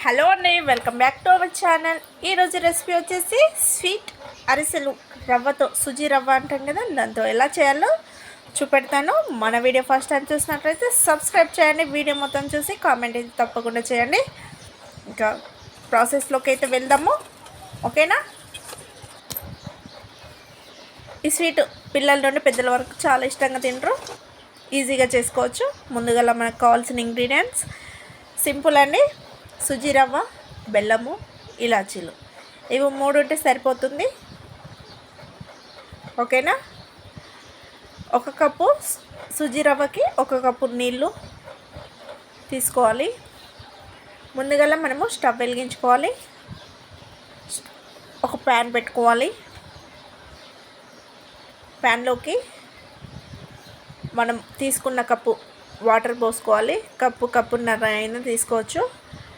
Hello అండి, welcome back to our channel. ఈరోజు recipe వచ్చేసి స్వీట్ అరిసెలు రవ్వతో, సుజీ రవ్వ అంటాం కదా, దాంతో ఎలా చేయాలో చూపెడతాను. మన వీడియో ఫస్ట్ టైం చూసినట్లయితే సబ్స్క్రైబ్ చేయండి, వీడియో మొత్తం చూసి కామెంట్ తప్పకుండా చేయండి. ఇంకా ప్రాసెస్లోకి అయితే వెళ్దాము, ఓకేనా. ఈ స్వీట్ పిల్లల నుండి పెద్దల వరకు చాలా ఇష్టంగా తింటారు, ఈజీగా చేసుకోవచ్చు. ముందుగా మనకు కావాల్సిన ఇంగ్రీడియంట్స్ సింపుల్ అండి. సుజీ రవ్వ, బెల్లము, ఇలాచీలు, ఇవి 3 ఉంటే సరిపోతుంది, ఓకేనా. 1 కప్పు సుజీ రవ్వకి 1 కప్పు నీళ్ళు తీసుకోవాలి. ముందుగా మనము స్టవ్ వెలిగించుకోవాలి, ఒక ప్యాన్ పెట్టుకోవాలి. ప్యాన్లోకి మనం తీసుకున్న కప్పు వాటర్ పోసుకోవాలి. కప్పున్నర అయినా తీసుకోవచ్చు.